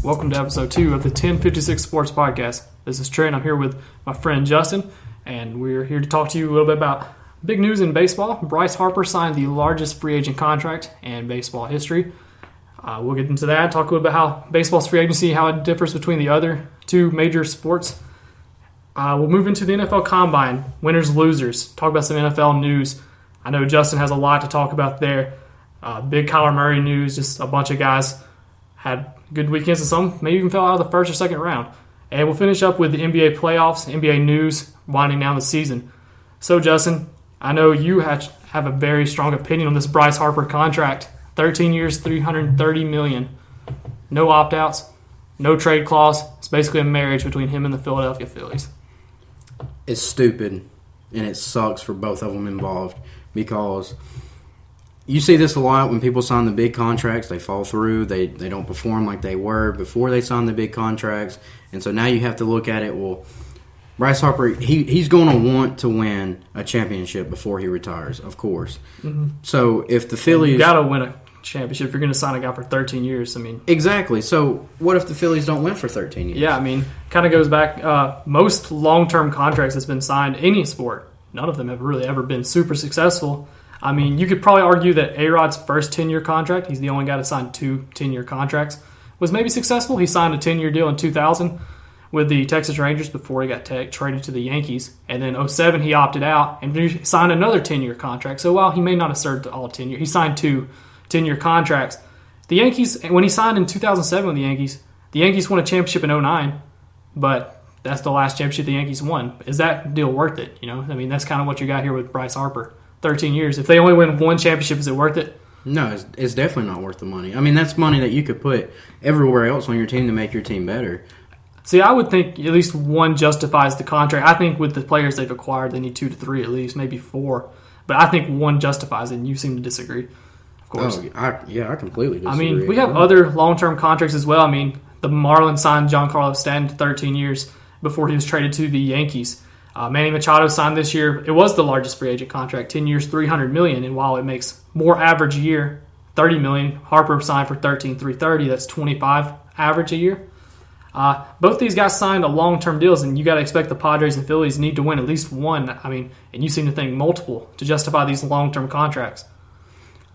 Welcome to episode 2 of the 1056 Sports Podcast. This is Trent. I'm here with my friend Justin, and we're here to talk to you a little bit about big news in baseball. Bryce Harper signed the largest free agent contract in baseball history. We'll get into that, talk a little bit how baseball's free agency, how it differs between the other two major sports. We'll move into the NFL Combine, winners, losers, talk about some NFL news. I know Justin has a lot to talk about there. Big Kyler Murray news, just a bunch of guys had good weekends, and some maybe even fell out of the first or second round. And we'll finish up with the NBA playoffs, NBA news, winding down the season. So, Justin, I know you have a very strong opinion on this Bryce Harper contract. 13 years, $330 million. No opt-outs, no trade clause. It's basically a marriage between him and the Philadelphia Phillies. It's stupid, and it sucks for both of them involved because you see this a lot when people sign the big contracts. They fall through. They don't perform like they were before they signed the big contracts. And so now you have to look at it, well, Bryce Harper, he's going to want to win a championship before he retires, of course. Mm-hmm. So if the Phillies... You got to win a championship if you're going to sign a guy for 13 years. Exactly. So what if the Phillies don't win for 13 years? Yeah, kind of goes back. Most long-term contracts that's been signed, any sport, none of them have really ever been super successful. You could probably argue that A-Rod's first 10-year contract, he's the only guy to sign 2 10-year contracts, was maybe successful. He signed a 10-year deal in 2000 with the Texas Rangers before he got traded to the Yankees. And then 2007, he opted out and he signed another 10-year contract. So while he may not have served all 10 years, he signed 2 10-year contracts. The Yankees, when he signed in 2007 with the Yankees won a championship in 2009, but that's the last championship the Yankees won. Is that deal worth it? That's kind of what you got here with Bryce Harper. 13 years. If they only win one championship, is it worth it? No, it's definitely not worth the money. That's money that you could put everywhere else on your team to make your team better. See, I would think at least one justifies the contract. I think with the players they've acquired, they need 2 to 3 at least, maybe 4. But I think one justifies it, and you seem to disagree, of course. I completely disagree. We have other long-term contracts as well. The Marlins signed Giancarlo Stanton to 13 years before he was traded to the Yankees. Manny Machado signed this year. It was the largest free agent contract, 10 years, $300 million. And while it makes more average a year, $30 million, Harper signed for $13,330. That's $25 average a year. Both these guys signed a long-term deals, and you got to expect the Padres and Phillies need to win at least one. And you seem to think multiple to justify these long-term contracts.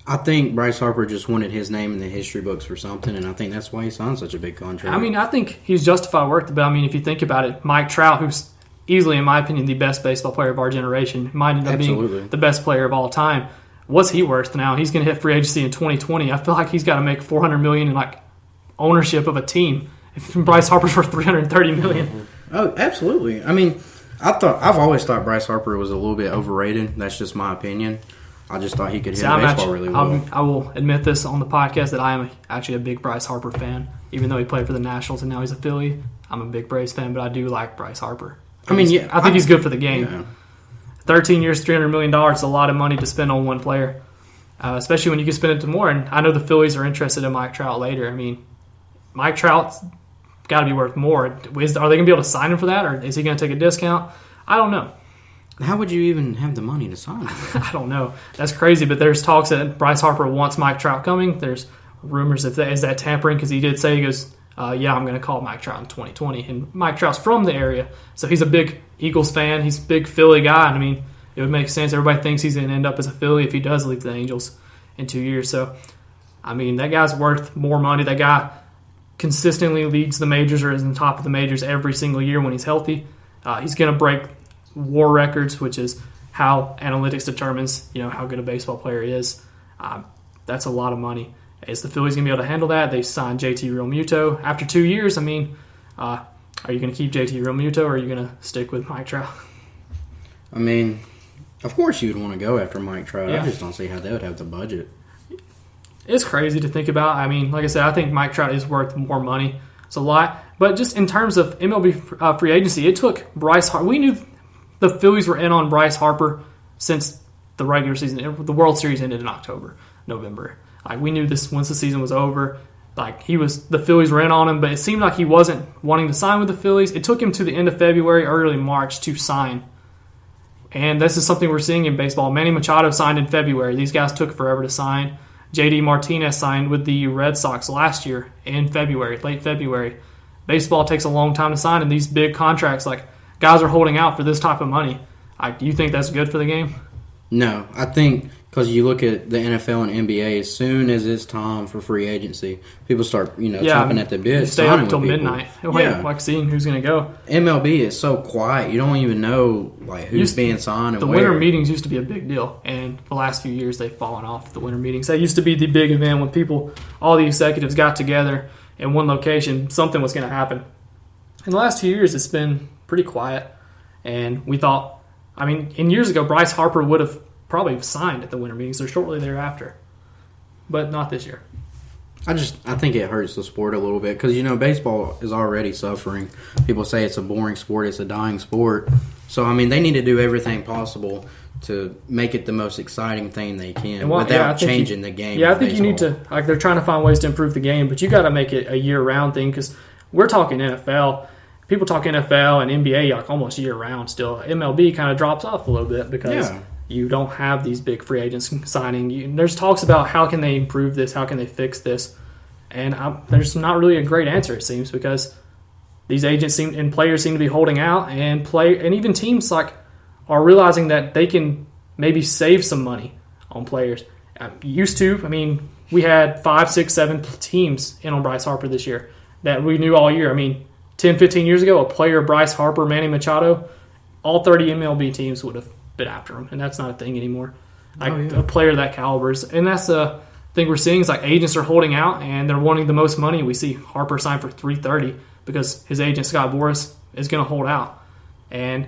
I think Bryce Harper just wanted his name in the history books for something, and I think that's why he signed such a big contract. I think he's justified worth it. But if you think about it, Mike Trout, who's easily, in my opinion, the best baseball player of our generation, might end up being the best player of all time. What's he worth now? He's going to hit free agency in 2020. I feel like he's got to make $400 million in ownership of a team. If Bryce Harper's worth $330 million. Oh, absolutely. I've always thought Bryce Harper was a little bit overrated. That's just my opinion. I just thought he could hit baseball really well. I will admit this on the podcast that I am actually a big Bryce Harper fan. Even though he played for the Nationals and now he's a Philly, I'm a big Braves fan, but I do like Bryce Harper. I think he's good for the game. Yeah. 13 years, $300 million is a lot of money to spend on one player, especially when you can spend it to more. And I know the Phillies are interested in Mike Trout later. Mike Trout's got to be worth more. Are they going to be able to sign him for that, or is he going to take a discount? I don't know. How would you even have the money to sign him? I don't know. That's crazy, but there's talks that Bryce Harper wants Mike Trout coming. There's rumors is that tampering, because he did say, he goes, I'm going to call Mike Trout in 2020. And Mike Trout's from the area, so he's a big Eagles fan. He's a big Philly guy. And it would make sense. Everybody thinks he's going to end up as a Philly if he does leave the Angels in 2 years. So, that guy's worth more money. That guy consistently leads the majors or is on top of the majors every single year when he's healthy. He's going to break WAR records, which is how analytics determines how good a baseball player is. That's a lot of money. Is the Phillies going to be able to handle that? They signed JT Realmuto. After 2 years, are you going to keep JT Realmuto, or are you going to stick with Mike Trout? Of course you would want to go after Mike Trout. Yeah. I just don't see how they would have the budget. It's crazy to think about. Like I said, I think Mike Trout is worth more money. It's a lot. But just in terms of MLB free agency, it took Bryce Harper. We knew the Phillies were in on Bryce Harper since the regular season. The World Series ended in November. We knew this once the season was over. The Phillies were in on him, but it seemed like he wasn't wanting to sign with the Phillies. It took him to the end of February, early March to sign. And this is something we're seeing in baseball. Manny Machado signed in February. These guys took forever to sign. J.D. Martinez signed with the Red Sox last year in February, late February. Baseball takes a long time to sign, and these big contracts, like guys are holding out for this type of money. Do you think that's good for the game? No, I think because you look at the NFL and NBA, as soon as it's time for free agency, people start, chomping at the bit. Stay up until midnight, seeing who's going to go. MLB is so quiet; you don't even know who's being signed and the where. winter meetings used to be a big deal, and the last few years they've fallen off. The winter meetings, that used to be the big event when all the executives got together in one location. Something was going to happen. In the last 2 years, it's been pretty quiet, and we thought. In years ago, Bryce Harper would have probably signed at the winter meetings or shortly thereafter, but not this year. I think it hurts the sport a little bit because, baseball is already suffering. People say it's a boring sport, it's a dying sport. So, they need to do everything possible to make it the most exciting thing they can without changing the game. Yeah, I think you need to, they're trying to find ways to improve the game, but you got to make it a year-round thing because we're talking NFL. People talk NFL and NBA almost year-round still. MLB kind of drops off a little bit because you don't have these big free agents signing. There's talks about how can they improve this, how can they fix this, and there's not really a great answer, it seems, because these agents and players seem to be holding out, and even teams are realizing that they can maybe save some money on players. We had 5, 6, 7 teams in on Bryce Harper this year that we knew all year. 10, 15 years ago, a player, Bryce Harper, Manny Machado, all 30 MLB teams would have been after him, and that's not a thing anymore. A player that calibers. And that's the thing we're seeing is agents are holding out, and they're wanting the most money. We see Harper sign for $330 because his agent, Scott Boras, is going to hold out. And,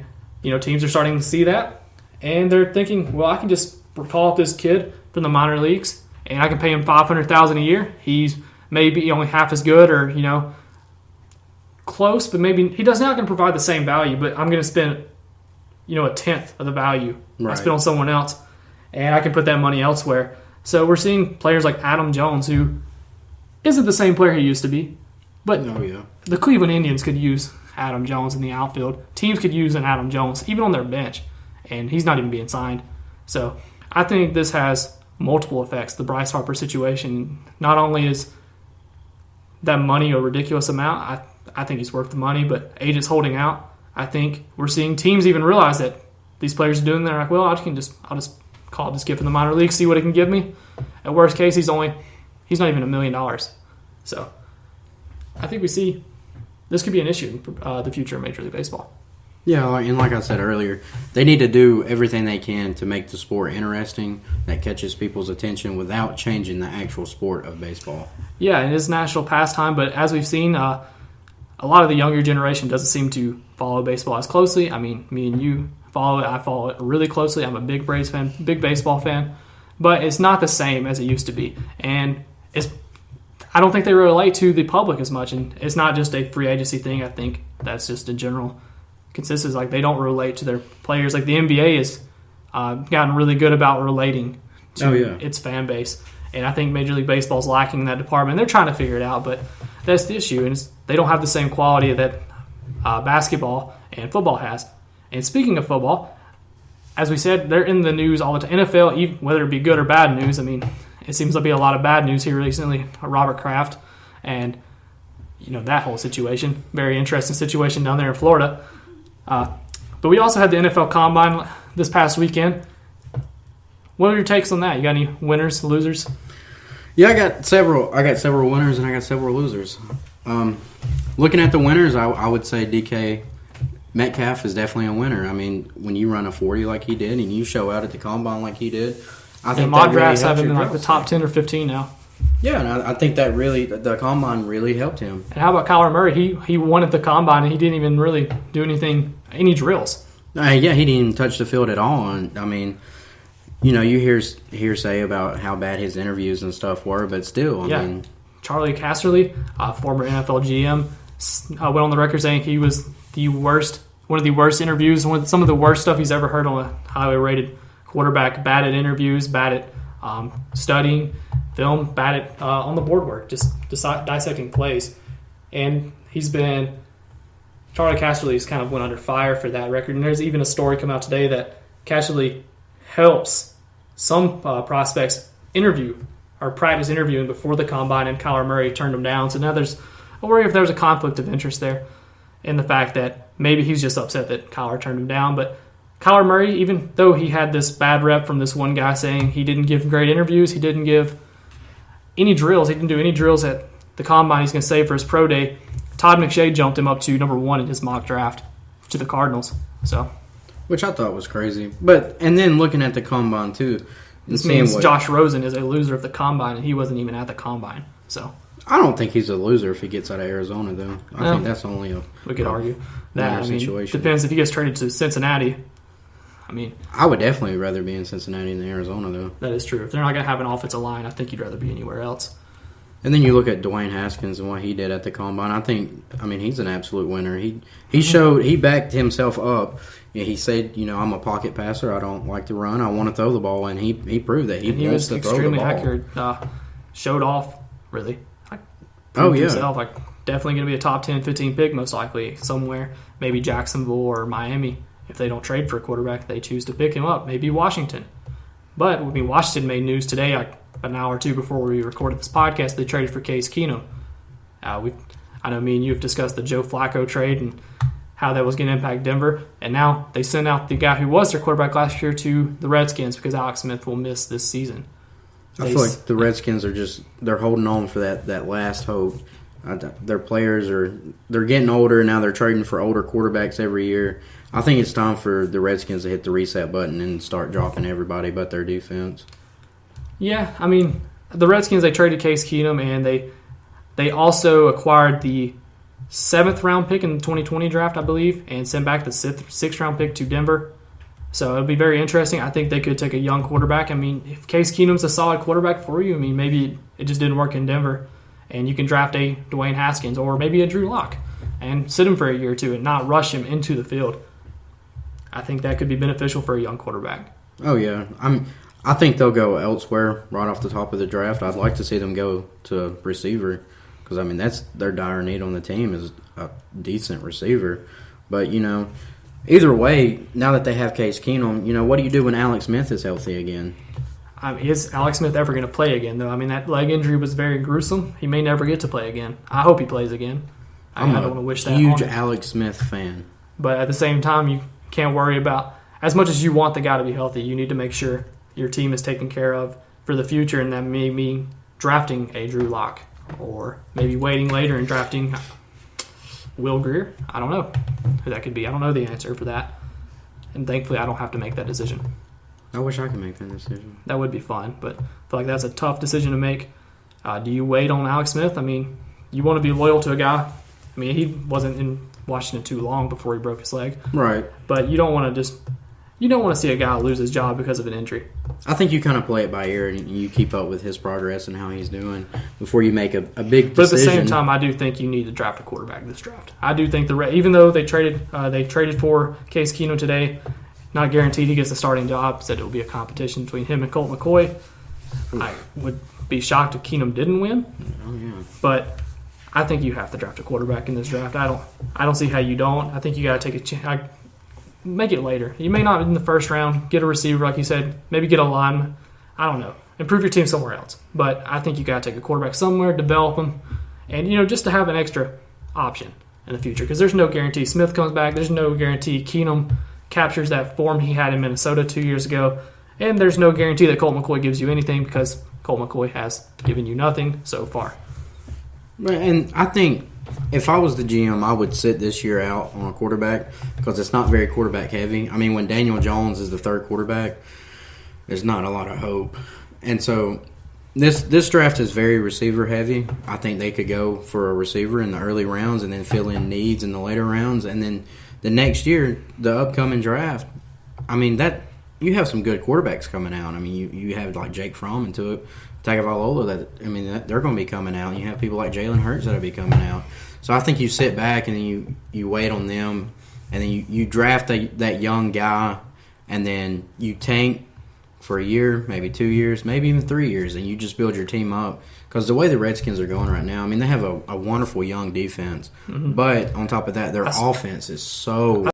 teams are starting to see that, and they're thinking, well, I can just call up this kid from the minor leagues, and I can pay him $500,000 a year. He's maybe only half as good or, close, but maybe he does not going to provide the same value, but I'm going to spend, a tenth of the value I spend on someone else, and I can put that money elsewhere. So we're seeing players like Adam Jones, who isn't the same player he used to be, but the Cleveland Indians could use Adam Jones in the outfield. Teams could use an Adam Jones, even on their bench, and he's not even being signed. So I think this has multiple effects. The Bryce Harper situation, not only is that money a ridiculous amount, I think he's worth the money, but agents holding out. I think we're seeing teams even realize that these players are doing that. They're like, well, I'll just call this kid from the minor league, see what he can give me. At worst case, he's not even $1 million. So I think we see this could be an issue in the future of Major League Baseball. Yeah, and like I said earlier, they need to do everything they can to make the sport interesting that catches people's attention without changing the actual sport of baseball. Yeah, it is national pastime, but as we've seen, a lot of the younger generation doesn't seem to follow baseball as closely. Me and you follow it. I follow it really closely. I'm a big Braves fan, big baseball fan, but it's not the same as it used to be. And I don't think they relate to the public as much, and it's not just a free agency thing. I think that's just a general consensus. They don't relate to their players. The NBA has gotten really good about relating to its fan base. And I think Major League Baseball is lacking in that department. They're trying to figure it out, but that's the issue. And they don't have the same quality that basketball and football has. And speaking of football, as we said, they're in the news all the time. NFL, whether it be good or bad news, it seems to be a lot of bad news here recently. Robert Kraft and, that whole situation. Very interesting situation down there in Florida. But we also had the NFL Combine this past weekend. What are your takes on that? You got any winners, losers? Yeah, I got several winners and I got several losers. Looking at the winners, I would say DK Metcalf is definitely a winner. When you run a 40 like he did and you show out at the Combine like he did, I think mock drafts have him in the top 10 or 15 now. Yeah, and I think that the Combine really helped him. And how about Kyler Murray? He won at the Combine and he didn't even really do any drills. He didn't even touch the field at all. And you hearsay about how bad his interviews and stuff were, but still, Charlie Casserly, former NFL GM, went on the record saying he was one of the worst interviews, some of the worst stuff he's ever heard on a highly rated quarterback. Bad at interviews, bad at studying film, bad at on the board work, just dissecting plays. And Charlie Casserly's kind of went under fire for that record. And there's even a story come out today that Casserly helps some prospects interview or practice interviewing before the combine, and Kyler Murray turned him down. So now there's a worry if there's a conflict of interest there in the fact that maybe he's just upset that Kyler turned him down. But Kyler Murray, even though he had this bad rep from this one guy saying he didn't give great interviews, he didn't give any drills, he didn't do any drills at the combine he's going to save for his pro day, Todd McShay jumped him up to number 1 in his mock draft to the Cardinals. So, which I thought was crazy. And then looking at the combine too, this means Josh Rosen is a loser of the combine, and he wasn't even at the combine. So I don't think he's a loser if he gets out of Arizona, though. I think that's only a we could argue that situation. Depends if he gets traded to Cincinnati. I would definitely rather be in Cincinnati than Arizona, though. That is true. If they're not going to have an offensive line, I think you'd rather be anywhere else. And then you look at Dwayne Haskins and what he did at the combine. I mean, he's an absolute winner. He backed himself up. He said, I'm a pocket passer. I don't like to run. I want to throw the ball, and he proved that he wants to throw the ball. Extremely accurate. Showed off, really. Himself. Definitely going to be a top 10, 15 pick most likely somewhere. Maybe Jacksonville or Miami. If they don't trade for a quarterback, they choose to pick him up. Maybe Washington. But, Washington made news today, an hour or two before we recorded this podcast. They traded for Case Keenum. I know me and you have discussed the Joe Flacco trade and how that was going to impact Denver. And now they sent out the guy who was their quarterback last year to the Redskins because Alex Smith will miss this season. I feel like the Redskins are they're holding on for that last hope. Their players they're getting older now. They're trading for older quarterbacks every year. I think it's time for the Redskins to hit the reset button and start dropping everybody but their defense. Yeah, the Redskins, they traded Case Keenum, and they also acquired the 7th round pick in the 2020 draft, I believe, and sent back the 6th round pick to Denver. So it'll be very interesting. I think they could take a young quarterback. If Case Keenum's a solid quarterback for you, maybe it just didn't work in Denver, and you can draft a Dwayne Haskins or maybe a Drew Lock and sit him for a year or two and not rush him into the field. I think that could be beneficial for a young quarterback. Oh, yeah. I think they'll go elsewhere right off the top of the draft. I'd like to see them go to receiver because, that's their dire need on the team is a decent receiver. But, either way, now that they have Case Keenum, what do you do when Alex Smith is healthy again? Is Alex Smith ever going to play again, though? That leg injury was very gruesome. He may never get to play again. I hope he plays again. I don't want to wish that on him. Huge Alex Smith fan. But at the same time, you can't worry about, as much as you want the guy to be healthy, you need to make sure your team is taken care of for the future, and that may mean drafting a Drew Lock or maybe waiting later and drafting Will Grier. I don't know who that could be. I don't know the answer for that. And thankfully, I don't have to make that decision. I wish I could make that decision. That would be fun, but I feel like that's a tough decision to make. Do you wait on Alex Smith? You want to be loyal to a guy. He wasn't in Washington too long before he broke his leg. Right. But you don't want to see a guy lose his job because of an injury. I think you kind of play it by ear and you keep up with his progress and how he's doing before you make a big decision. But at the same time, I do think you need to draft a quarterback this draft. I do think even though they traded for Case Keenum today, not guaranteed he gets the starting job. Said it will be a competition between him and Colt McCoy. I would be shocked if Keenum didn't win. Oh yeah. But I think you have to draft a quarterback in this draft. I don't see how you don't. I think you got to take a chance. Make it later. You may not in the first round get a receiver, like you said. Maybe get a lineman. I don't know. Improve your team somewhere else. But I think you got to take a quarterback somewhere, develop him, and just to have an extra option in the future. Because there's no guarantee Smith comes back. There's no guarantee Keenum captures that form he had in Minnesota 2 years ago. And there's no guarantee that Colt McCoy gives you anything because Colt McCoy has given you nothing so far. And I think if I was the GM, I would sit this year out on a quarterback because it's not very quarterback heavy. When Daniel Jones is the third quarterback, there's not a lot of hope. And so this draft is very receiver heavy. I think they could go for a receiver in the early rounds and then fill in needs in the later rounds. And then the next year, the upcoming draft, that you have some good quarterbacks coming out. You have like Jake Fromm and Tagovailoa that they're going to be coming out. You have people like Jalen Hurts that'll be coming out. So I think you sit back and then you wait on them, and then you draft that young guy, and then you tank for a year, maybe 2 years, maybe even 3 years, and you just build your team up. Because the way the Redskins are going right now, they have a wonderful young defense, but on top of that, their offense is so